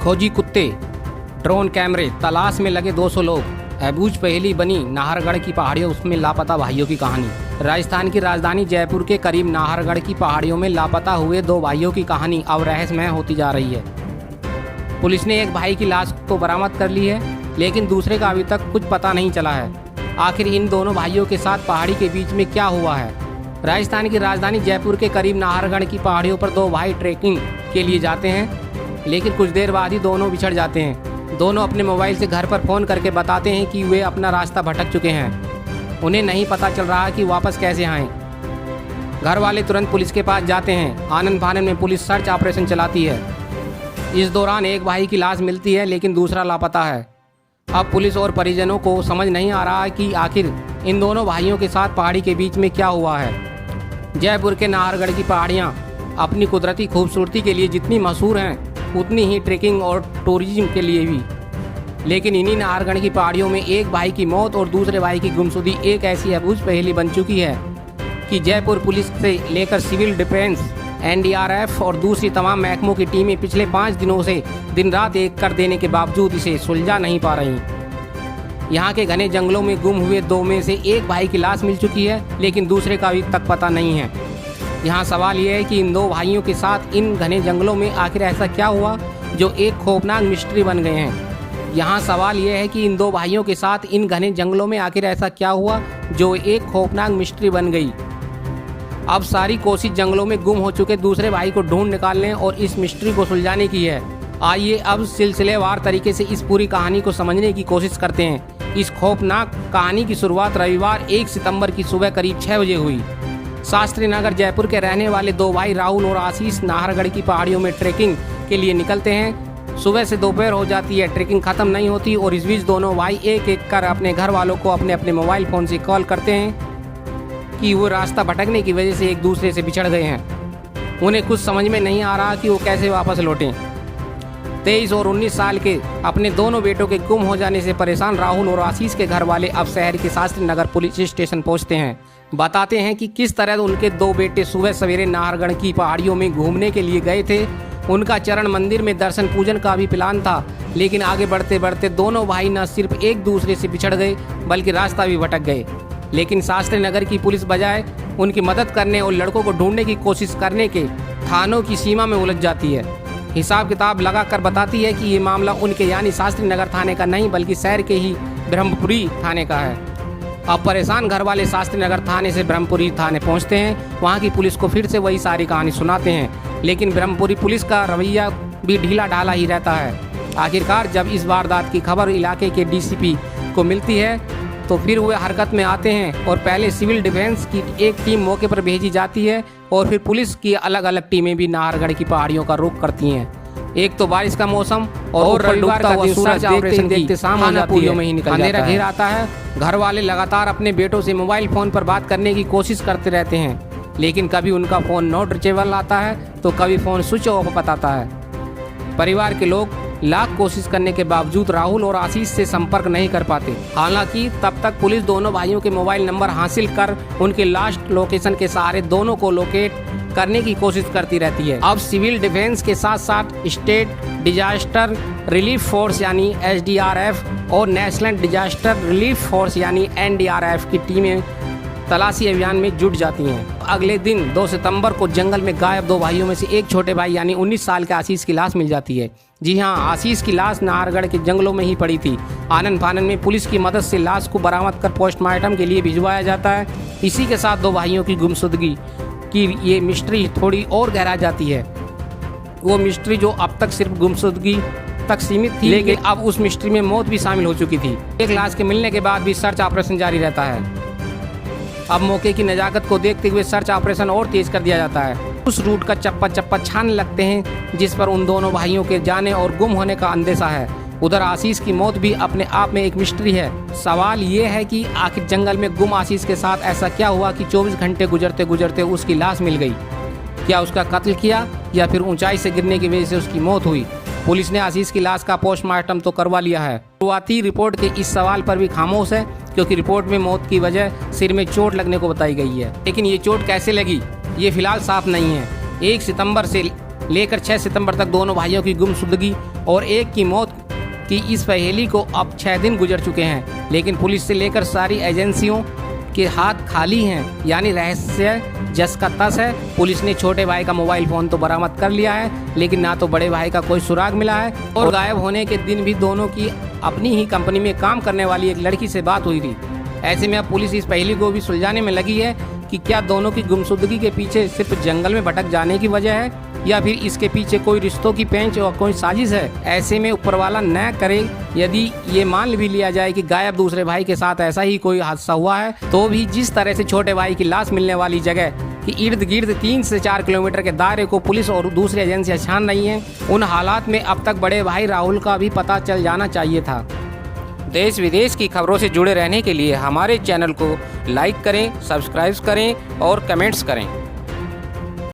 खोजी कुत्ते, ड्रोन कैमरे, तलाश में लगे 200 लोग। अबूझ पहेली बनी नाहरगढ़ की पहाड़ियों उसमें लापता भाइयों की कहानी। राजस्थान की राजधानी जयपुर के करीब नाहरगढ़ की पहाड़ियों में लापता हुए 2 भाइयों की कहानी अब रहस्यमय होती जा रही है। पुलिस ने एक भाई की लाश तो बरामद कर ली है, लेकिन दूसरे का अभी तक कुछ पता नहीं चला है। आखिर इन दोनों भाइयों के साथ पहाड़ी के बीच में क्या हुआ है। राजस्थान की राजधानी जयपुर के करीब नाहरगढ़ की पहाड़ियों पर 2 भाई ट्रैकिंग के लिए जाते हैं, लेकिन कुछ देर बाद ही दोनों बिछड़ जाते हैं। दोनों अपने मोबाइल से घर पर फ़ोन करके बताते हैं कि वे अपना रास्ता भटक चुके हैं। उन्हें नहीं पता चल रहा कि वापस कैसे आएं। घर वाले तुरंत पुलिस के पास जाते हैं। आनन फानन में पुलिस सर्च ऑपरेशन चलाती है। इस दौरान एक भाई की लाश मिलती है, लेकिन दूसरा लापता है। अब पुलिस और परिजनों को समझ नहीं आ रहा कि आखिर इन दोनों भाइयों के साथ पहाड़ी के बीच में क्या हुआ है। जयपुर के नाहरगढ़ की पहाड़ियाँ अपनी कुदरती खूबसूरती के लिए जितनी मशहूर हैं, उतनी ही ट्रेकिंग और टूरिज्म के लिए भी। लेकिन इन्हीं नाहरगढ़ की पहाड़ियों में एक भाई की मौत और दूसरे भाई की गुमशुदगी एक ऐसी अबूझ पहेली बन चुकी है कि जयपुर पुलिस से लेकर सिविल डिफेंस, NDRF और दूसरी तमाम महकमों की टीमें पिछले 5 दिनों से दिन रात एक कर देने के बावजूद इसे सुलझा नहीं पा रही। यहाँ के घने जंगलों में गुम हुए 2 में से एक भाई की लाश मिल चुकी है, लेकिन दूसरे का अभी तक पता नहीं है। यहाँ सवाल यह है कि इन 2 भाइयों के साथ इन घने जंगलों में आखिर ऐसा क्या हुआ जो एक खौफनाक मिस्ट्री बन गए हैं। यहाँ सवाल यह है कि इन 2 भाइयों के साथ इन घने जंगलों में आखिर ऐसा क्या हुआ जो एक खौफनाक मिस्ट्री बन गई। अब सारी कोशिश जंगलों में गुम हो चुके दूसरे भाई को ढूंढ निकालने और इस मिस्ट्री को सुलझाने की है। आइए अब सिलसिलेवार तरीके से इस पूरी कहानी को समझने की कोशिश करते हैं। इस खौफनाक कहानी की शुरुआत रविवार 1 सितंबर की सुबह करीब 6 बजे हुई। शास्त्री नगर जयपुर के रहने वाले 2 भाई राहुल और आशीष नाहरगढ़ की पहाड़ियों में ट्रैकिंग के लिए निकलते हैं। सुबह से दोपहर हो जाती है, ट्रैकिंग खत्म नहीं होती और इस बीच दोनों भाई एक एक कर अपने घर वालों को अपने अपने मोबाइल फ़ोन से कॉल करते हैं कि वो रास्ता भटकने की वजह से एक दूसरे से बिछड़ गए हैं। उन्हें कुछ समझ में नहीं आ रहा कि वो कैसे वापस लौटें। 23 और 19 साल के अपने दोनों बेटों के गुम हो जाने से परेशान राहुल और आशीष के घर वाले अब शहर के शास्त्री नगर पुलिस स्टेशन पहुंचते हैं। बताते हैं कि किस तरह उनके 2 बेटे सुबह सवेरे नाहरगढ़ की पहाड़ियों में घूमने के लिए गए थे। उनका चरण मंदिर में दर्शन पूजन का भी प्लान था, लेकिन आगे बढ़ते बढ़ते दोनों भाई न सिर्फ एक दूसरे से बिछड़ गए बल्कि रास्ता भी भटक गए। लेकिन शास्त्री नगर की पुलिस बजाय उनकी मदद करने और लड़कों को ढूंढने की कोशिश करने के थानों की सीमा में उलझ जाती है। हिसाब किताब लगाकर बताती है कि ये मामला उनके यानी शास्त्री नगर थाने का नहीं बल्कि शहर के ही ब्रह्मपुरी थाने का है। अब परेशान घर वाले शास्त्री नगर थाने से ब्रह्मपुरी थाने पहुंचते हैं। वहां की पुलिस को फिर से वही सारी कहानी सुनाते हैं, लेकिन ब्रह्मपुरी पुलिस का रवैया भी ढीला ढाला ही रहता है। आखिरकार जब इस वारदात की खबर इलाके के DCP को मिलती है तो फिर वे हरकत में आते हैं और पहले सिविल डिफेंस की एक टीम मौके पर भेजी जाती है और फिर पुलिस की अलग अलग टीमें भी नाहरगढ़ की पहाड़ियों का रुख करती हैं। एक तो बारिश का मौसम और रविवार का सूरज देखते शाम हो जाती है, अंधेरा घेर आता है। घर वाले लगातार अपने बेटों से मोबाइल फोन पर बात करने की कोशिश करते रहते हैं, लेकिन कभी उनका फोन नॉट रीचेबल आता है तो कभी फोन स्विच ऑफ बताता है। परिवार के लोग लाख कोशिश करने के बावजूद राहुल और आशीष से संपर्क नहीं कर पाते। हालांकि तब तक पुलिस दोनों भाइयों के मोबाइल नंबर हासिल कर उनके लास्ट लोकेशन के सहारे दोनों को लोकेट करने की कोशिश करती रहती है। अब सिविल डिफेंस के साथ साथ स्टेट डिजास्टर रिलीफ फोर्स यानी SDRF और नेशनल डिजास्टर रिलीफ फोर्स यानी NDRF की टीमें तलाशी अभियान में जुट जाती हैं। अगले दिन 2 सितंबर को जंगल में गायब 2 भाइयों में से एक छोटे भाई यानी 19 साल के आशीष की लाश मिल जाती है। जी हाँ, आशीष की लाश नाहरगढ़ के जंगलों में ही पड़ी थी। आनन फानन में पुलिस की मदद से लाश को बरामद कर पोस्टमार्टम के लिए भिजवाया जाता है। इसी के साथ 2 भाइयों की गुमशुदगी की ये मिस्ट्री थोड़ी और गहरा जाती है। वो मिस्ट्री जो अब तक सिर्फ गुमशुदगी तक सीमित थी, लेकिन अब उस मिस्ट्री में मौत भी शामिल हो चुकी थी। एक लाश के मिलने के बाद भी सर्च ऑपरेशन जारी रहता है। अब मौके की नजाकत को देखते हुए सर्च ऑपरेशन और तेज कर दिया जाता है। उस रूट का चप्पा चप्पा छानने लगते हैं जिस पर उन दोनों भाइयों के जाने और गुम होने का अंदेशा है। उधर आशीष की मौत भी अपने आप में एक मिस्ट्री है। सवाल ये है कि आखिर जंगल में गुम आशीष के साथ ऐसा क्या हुआ कि 24 घंटे गुजरते गुजरते उसकी लाश मिल गई। क्या उसका कत्ल किया या फिर ऊंचाई से गिरने की वजह से उसकी मौत हुई। पुलिस ने आशीष की लाश का पोस्टमार्टम तो करवा लिया है। शुरुआती रिपोर्ट के इस सवाल पर भी खामोश है, क्योंकि रिपोर्ट में मौत की वजह सिर में चोट लगने को बताई गई है, लेकिन ये चोट कैसे लगी ये फिलहाल साफ नहीं है। 1 सितंबर से लेकर 6 सितंबर तक दोनों भाइयों की गुमशुदगी और एक की मौत की इस पहेली को अब 6 दिन गुजर चुके हैं, लेकिन पुलिस से लेकर सारी एजेंसियों के हाथ खाली हैं। यानी रहस्य जस का तस है। पुलिस ने छोटे भाई का मोबाइल फ़ोन तो बरामद कर लिया है, लेकिन ना तो बड़े भाई का कोई सुराग मिला है। और गायब होने के दिन भी दोनों की अपनी ही कंपनी में काम करने वाली एक लड़की से बात हुई थी। ऐसे में अब पुलिस इस पहेली को भी सुलझाने में लगी है कि क्या दोनों की गुमशुदगी के पीछे सिर्फ जंगल में भटक जाने की वजह है या फिर इसके पीछे कोई रिश्तों की पेंच और कोई साजिश है। ऐसे में ऊपर वाला न करे, यदि ये मान भी लिया जाए कि गायब दूसरे भाई के साथ ऐसा ही कोई हादसा हुआ है, तो भी जिस तरह से छोटे भाई की लाश मिलने वाली जगह कि इर्द गिर्द 3 से 4 किलोमीटर के दायरे को पुलिस और दूसरी एजेंसियां छान रही हैं, उन हालात में अब तक बड़े भाई राहुल का भी पता चल जाना चाहिए था। देश विदेश की खबरों से जुड़े रहने के लिए हमारे चैनल को लाइक करें, सब्सक्राइब करें और कमेंट्स करें।